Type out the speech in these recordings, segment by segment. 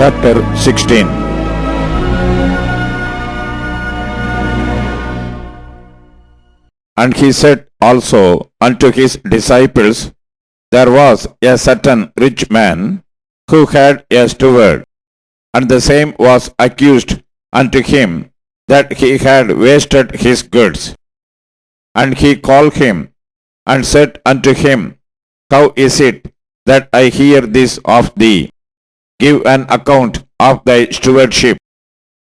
Chapter 16. And he said also unto his disciples, There was a certain rich man who had a steward, and the same was accused unto him that he had wasted his goods. And he called him and said unto him, How is it that I hear this of thee? Give an account of thy stewardship,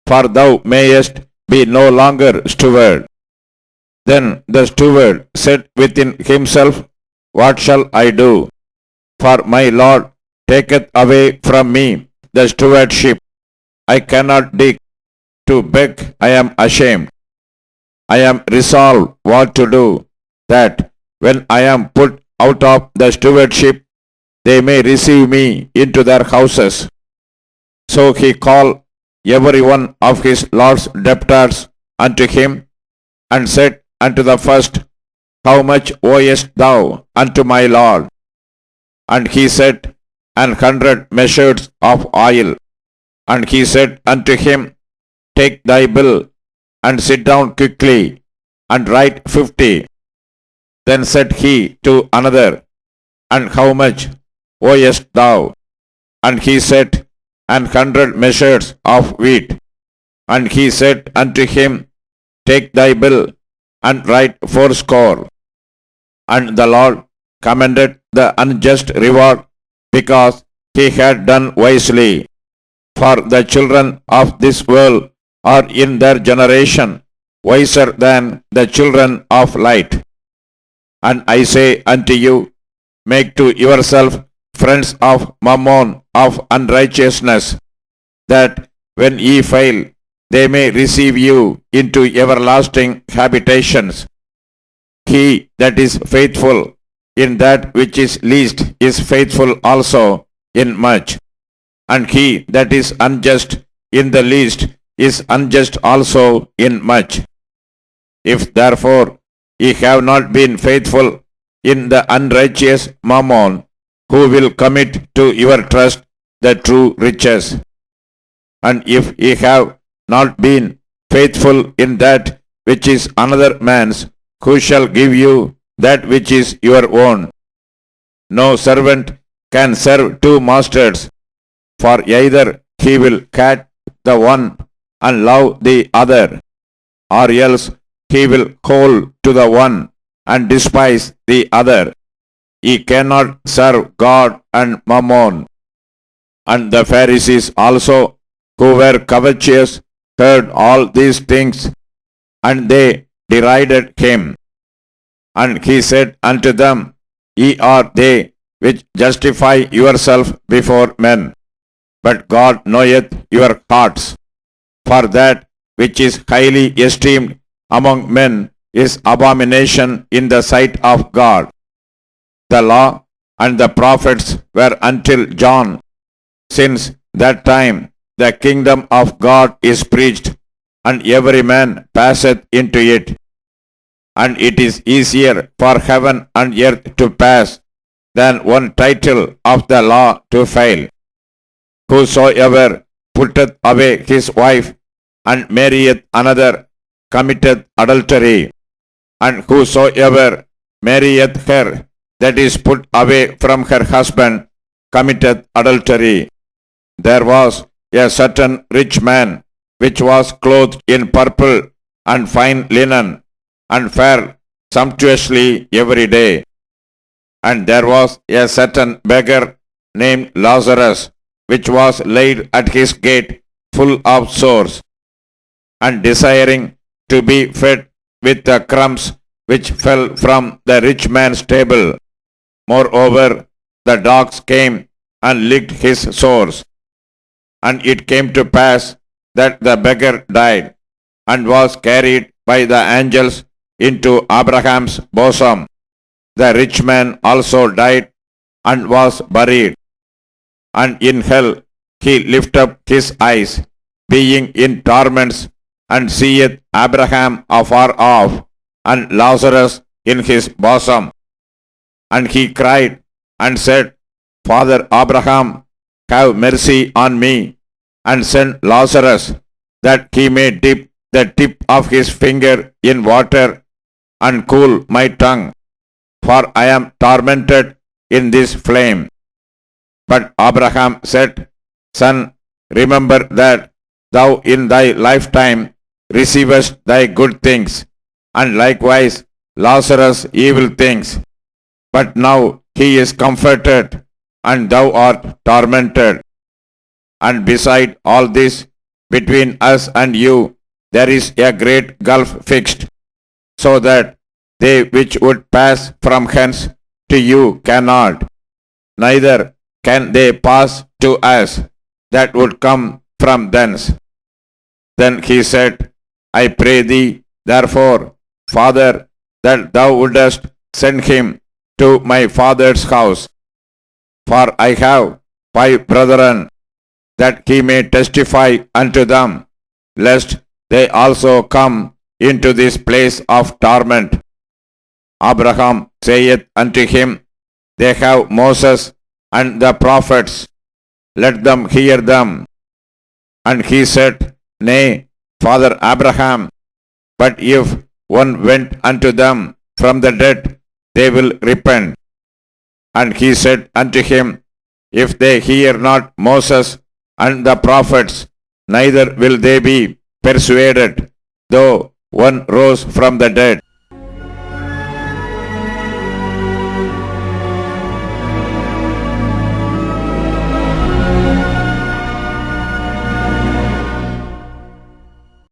for thou mayest be no longer steward. Then the steward said within himself, What shall I do? For my Lord taketh away from me the stewardship. I cannot dig. To beg I am ashamed. I am resolved what to do, that when I am put out of the stewardship, they may receive me into their houses. So he called every one of his lord's debtors unto him, and said unto the first, How much owest thou unto my lord? And he said, 100 measures of oil. And he said unto him, Take thy bill, and sit down quickly, and write 50. Then said he to another, And how much owest thou? And he said, 100 measures of wheat. And he said unto him, Take thy bill, and write 80. And the Lord commended the unjust reward, because he had done wisely. For the children of this world are in their generation wiser than the children of light. And I say unto you, Make to yourself friends of mammon of unrighteousness, that when ye fail, they may receive you into everlasting habitations. He that is faithful in that which is least is faithful also in much, and he that is unjust in the least is unjust also in much. If therefore ye have not been faithful in the unrighteous mammon, who will commit to your trust the true riches? And if ye have not been faithful in that which is another man's, who shall give you that which is your own? No servant can serve two masters, for either he will hate the one and love the other, or else he will hold to the one and despise the other. Ye cannot serve God and mammon. And the Pharisees also, who were covetous, heard all these things, and they derided him. And he said unto them, Ye are they which justify yourself before men, but God knoweth your hearts. For that which is highly esteemed among men is abomination in the sight of God. The law and the prophets were until John. Since that time the kingdom of God is preached, and every man passeth into it. And it is easier for heaven and earth to pass than one title of the law to fail. Whosoever putteth away his wife and marrieth another committeth adultery, and whosoever marrieth her that is put away from her husband committeth adultery. There was a certain rich man which was clothed in purple and fine linen, and fared sumptuously every day. And there was a certain beggar named Lazarus, which was laid at his gate full of sores, and desiring to be fed with the crumbs which fell from the rich man's table. Moreover, the dogs came and licked his sores. And it came to pass that the beggar died, and was carried by the angels into Abraham's bosom. The rich man also died, and was buried. And in hell he lifted up his eyes, being in torments, and seeth Abraham afar off, and Lazarus in his bosom. And he cried and said, Father Abraham, have mercy on me, and send Lazarus, that he may dip the tip of his finger in water and cool my tongue, for I am tormented in this flame. But Abraham said, Son, remember that thou in thy lifetime receivest thy good things, and likewise Lazarus evil things. But now he is comforted, and thou art tormented. And beside all this, between us and you, there is a great gulf fixed, so that they which would pass from hence to you cannot, neither can they pass to us that would come from thence. Then he said, I pray thee, therefore, Father, that thou wouldest send him to my father's house. For I have 5 brethren, that he may testify unto them, lest they also come into this place of torment. Abraham saith unto him, They have Moses and the prophets, let them hear them. And he said, Nay, Father Abraham, but if one went unto them from the dead, they will repent. And he said unto him, If they hear not Moses and the prophets, neither will they be persuaded, though one rose from the dead.